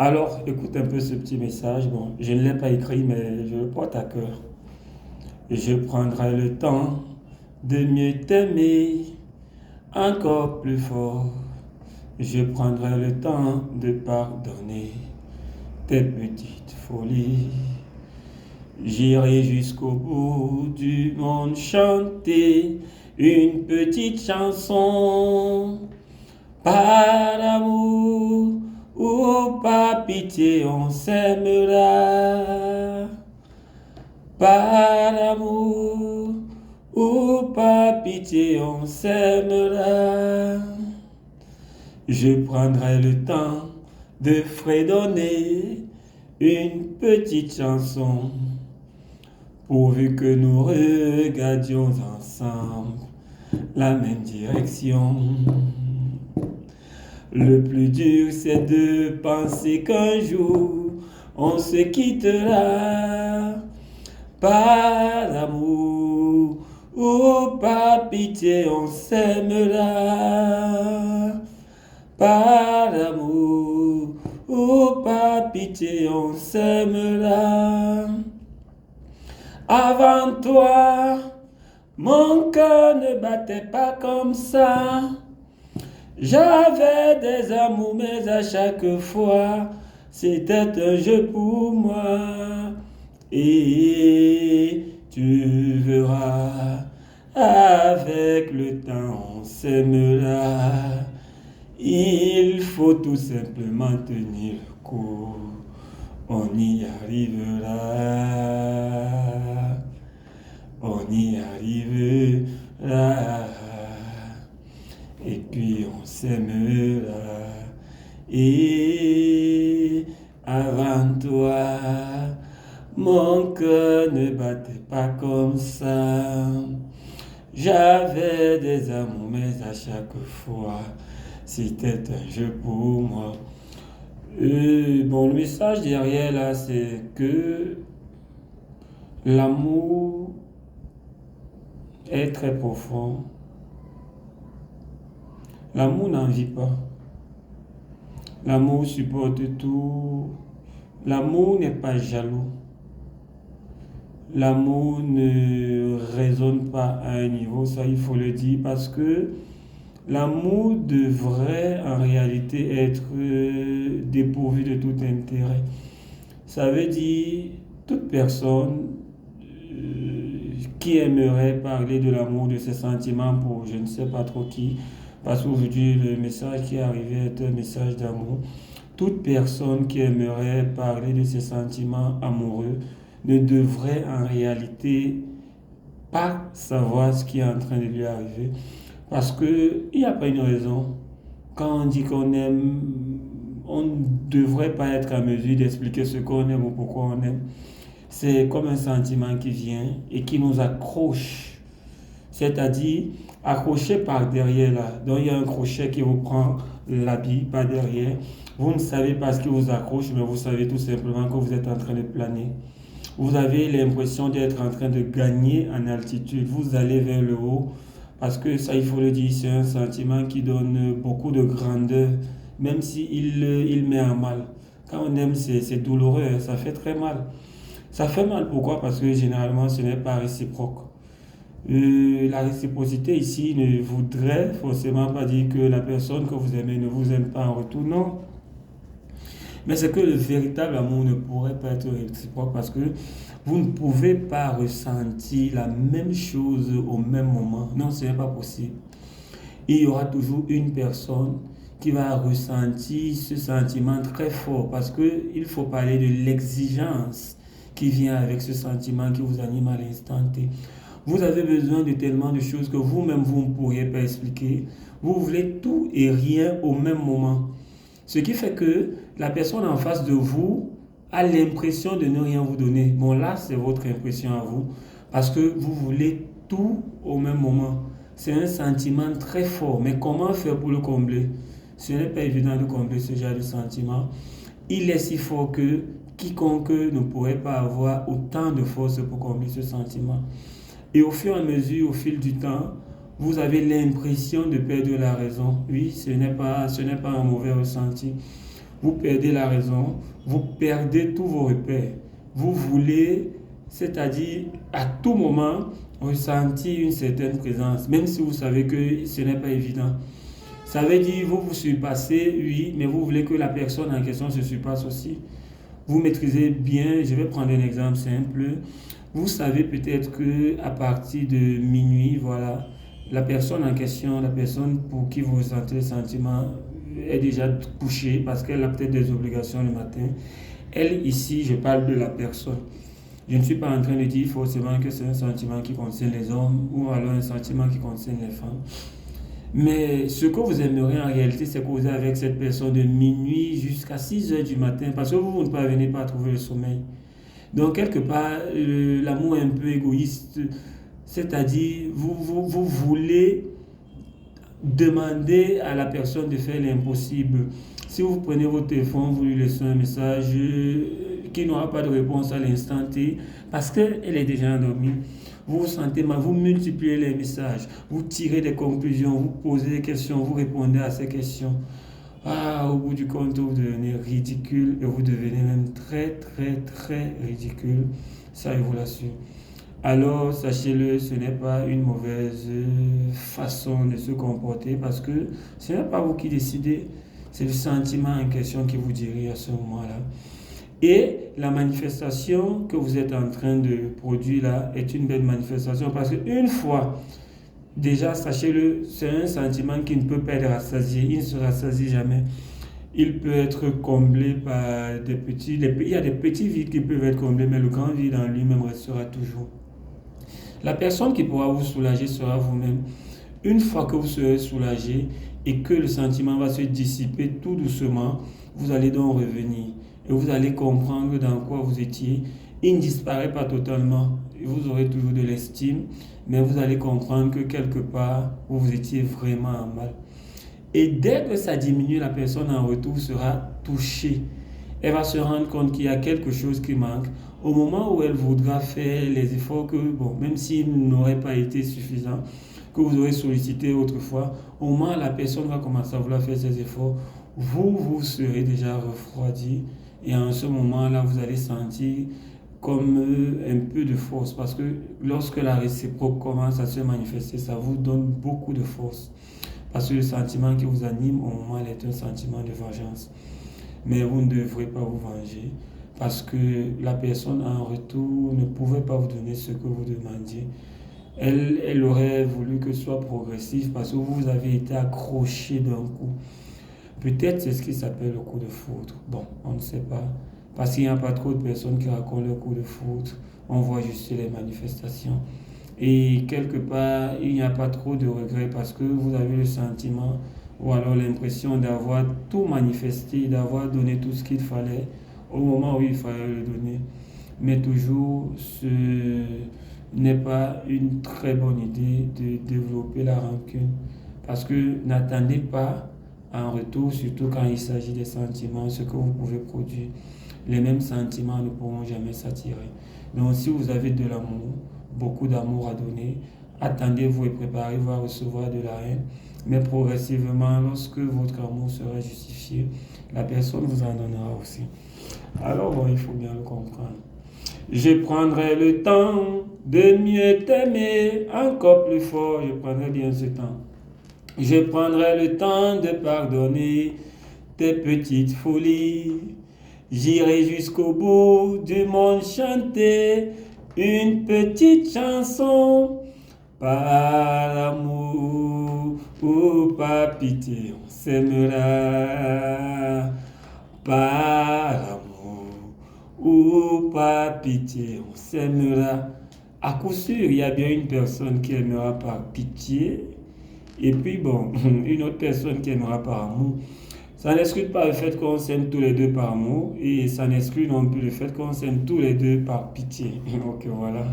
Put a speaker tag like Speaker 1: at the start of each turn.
Speaker 1: Alors, écoute un peu ce petit message. Bon, je ne l'ai pas écrit, mais je le porte à cœur. Je prendrai le temps de mieux t'aimer encore plus fort. Je prendrai le temps de pardonner tes petites folies. J'irai jusqu'au bout du monde chanter une petite chanson. Pas d'amour ou pas pitié, on s'aimera. Pas d'amour ou pas pitié, on s'aimera. Je prendrai le temps de fredonner une petite chanson, pourvu que nous regardions ensemble la même direction. Le plus dur, c'est de penser qu'un jour, on se quittera. Pas d'amour ou pas pitié, on s'aimera. Pas d'amour ou pas pitié, on s'aimera. Avant toi, mon cœur ne battait pas comme ça. J'avais des amours, mais à chaque fois, c'était un jeu pour moi. Et tu verras, avec le temps, on s'aimera. Il faut tout simplement tenir le coup. On y arrivera. On y arrivera. Et puis on s'aimera. Et avant toi, mon cœur ne battait pas comme ça. J'avais des amours, mais à chaque fois, c'était un jeu pour moi. Bon, le message derrière là, c'est que l'amour est très profond. L'amour n'en vit pas. L'amour supporte tout. L'amour n'est pas jaloux. L'amour ne raisonne pas à un niveau, ça il faut le dire, parce que l'amour devrait en réalité être dépourvu de tout intérêt. Ça veut dire toute personne qui aimerait parler de l'amour, de ses sentiments pour je ne sais pas trop qui, parce qu'aujourd'hui le message qui est arrivé est un message d'amour. Toute personne qui aimerait parler de ses sentiments amoureux ne devrait en réalité pas savoir ce qui est en train de lui arriver. Parce qu'il n'y a pas une raison. Quand on dit qu'on aime, on ne devrait pas être en mesure d'expliquer ce qu'on aime ou pourquoi on aime. C'est comme un sentiment qui vient et qui nous accroche. C'est-à-dire accroché par derrière là. Donc il y a un crochet qui vous prend l'habit par derrière. Vous ne savez pas ce qui vous accroche, mais vous savez tout simplement que vous êtes en train de planer. Vous avez l'impression d'être en train de gagner en altitude. Vous allez vers le haut. Parce que ça, il faut le dire, c'est un sentiment qui donne beaucoup de grandeur, même s'il il met en mal. Quand on aime, c'est douloureux, ça fait très mal. Ça fait mal, pourquoi? Parce que généralement, ce n'est pas réciproque. La réciprocité ici ne voudrait forcément pas dire que la personne que vous aimez ne vous aime pas en retour, non. Mais c'est que le véritable amour ne pourrait pas être réciproque parce que vous ne pouvez pas ressentir la même chose au même moment. Non, ce n'est pas possible. Il y aura toujours une personne qui va ressentir ce sentiment très fort parce qu'il faut parler de l'exigence qui vient avec ce sentiment qui vous anime à l'instant T. Vous avez besoin de tellement de choses que vous-même vous ne pourriez pas expliquer. Vous voulez tout et rien au même moment. Ce qui fait que la personne en face de vous a l'impression de ne rien vous donner. Bon, là, c'est votre impression à vous. Parce que vous voulez tout au même moment. C'est un sentiment très fort. Mais comment faire pour le combler? Ce n'est pas évident de combler ce genre de sentiment. Il est si fort que quiconque ne pourrait pas avoir autant de force pour combler ce sentiment. Et au fur et à mesure, au fil du temps, vous avez l'impression de perdre la raison. Oui, ce n'est pas un mauvais ressenti. vous perdez la raison, vous perdez tous vos repères. Vous voulez, c'est-à-dire à tout moment, ressentir une certaine présence, même si vous savez que ce n'est pas évident. Ça veut dire vous vous surpassez, oui, mais vous voulez que la personne en question se surpasse aussi. Vous maîtrisez bien, je vais prendre un exemple simple. Vous savez peut-être que à partir de minuit, voilà, la personne en question, la personne pour qui vous ressentez le sentiment est déjà couchée parce qu'elle a peut-être des obligations le matin. Elle, ici, je parle de la personne. Je ne suis pas en train de dire forcément que c'est un sentiment qui concerne les hommes ou alors un sentiment qui concerne les femmes. Mais ce que vous aimeriez en réalité, c'est causer avec cette personne de minuit jusqu'à 6 heures du matin parce que vous ne parvenez pas à trouver le sommeil. Donc, quelque part, l'amour est un peu égoïste, c'est-à-dire vous voulez demander à la personne de faire l'impossible. Si vous prenez votre téléphone, vous lui laissez un message qui n'aura pas de réponse à l'instant T parce qu'elle est déjà endormie. Vous vous sentez mal, vous multipliez les messages, vous tirez des conclusions, vous posez des questions, vous répondez à ces questions. Au bout du compte, vous devenez ridicule et vous devenez même très, très, très ridicule. Ça, je vous l'assure. Alors, sachez-le, ce n'est pas une mauvaise façon de se comporter parce que ce n'est pas vous qui décidez, c'est le sentiment en question qui vous dirige à ce moment-là. Et la manifestation que vous êtes en train de produire là est une belle manifestation parce qu'une fois, déjà, sachez-le, c'est un sentiment qui ne peut pas être rassasié, il ne se rassasie jamais. Il peut être comblé par des petits... Il y a des petits vides qui peuvent être comblés, mais le grand vide en lui-même restera toujours. La personne qui pourra vous soulager sera vous-même. Une fois que vous serez soulagé et que le sentiment va se dissiper tout doucement, vous allez donc revenir. Et vous allez comprendre dans quoi vous étiez. Il ne disparaît pas totalement. Vous aurez toujours de l'estime, mais vous allez comprendre que quelque part, vous étiez vraiment en mal. Et dès que ça diminue, la personne en retour sera touchée. Elle va se rendre compte qu'il y a quelque chose qui manque. Au moment où elle voudra faire les efforts que, même s'ils n'auraient pas été suffisants, que vous aurez sollicité autrefois, au moment où la personne va commencer à vouloir faire ses efforts, vous serez déjà refroidi. Et en ce moment-là, vous allez sentir comme un peu de force. Parce que lorsque la réciproque commence à se manifester, ça vous donne beaucoup de force. Parce que le sentiment qui vous anime, au moment, est un sentiment de vengeance. Mais vous ne devrez pas vous venger. Parce que la personne en retour ne pouvait pas vous donner ce que vous demandiez. Elle aurait voulu que ce soit progressif parce que vous avez été accroché d'un coup. Peut-être c'est ce qui s'appelle le coup de foudre. Bon, on ne sait pas. Parce qu'il n'y a pas trop de personnes qui racontent le coup de foudre. On voit juste les manifestations. Et quelque part, il n'y a pas trop de regrets parce que vous avez le sentiment ou alors l'impression d'avoir tout manifesté, d'avoir donné tout ce qu'il fallait au moment où il fallait le donner. Mais toujours, ce n'est pas une très bonne idée de développer la rancune. Parce que n'attendez pas en retour, surtout quand il s'agit des sentiments, ce que vous pouvez produire. Les mêmes sentiments ne pourront jamais s'attirer. Donc si vous avez de l'amour, beaucoup d'amour à donner, attendez-vous et préparez-vous à recevoir de la haine. Mais progressivement, lorsque votre amour sera justifié, la personne vous en donnera aussi. Alors il faut bien le comprendre. Je prendrai le temps de mieux t'aimer encore plus fort. Je prendrai bien ce temps. Je prendrai le temps de pardonner tes petites folies. J'irai jusqu'au bout du monde chanter une petite chanson. Par amour ou par pitié, on s'aimera. Par amour ou par pitié, on s'aimera. À coup sûr, il y a bien une personne qui aimera par pitié. Et puis une autre personne qui aimera par amour. Ça n'exclut pas le fait qu'on s'aime tous les deux par amour et ça n'exclut non plus le fait qu'on s'aime tous les deux par pitié. Donc voilà.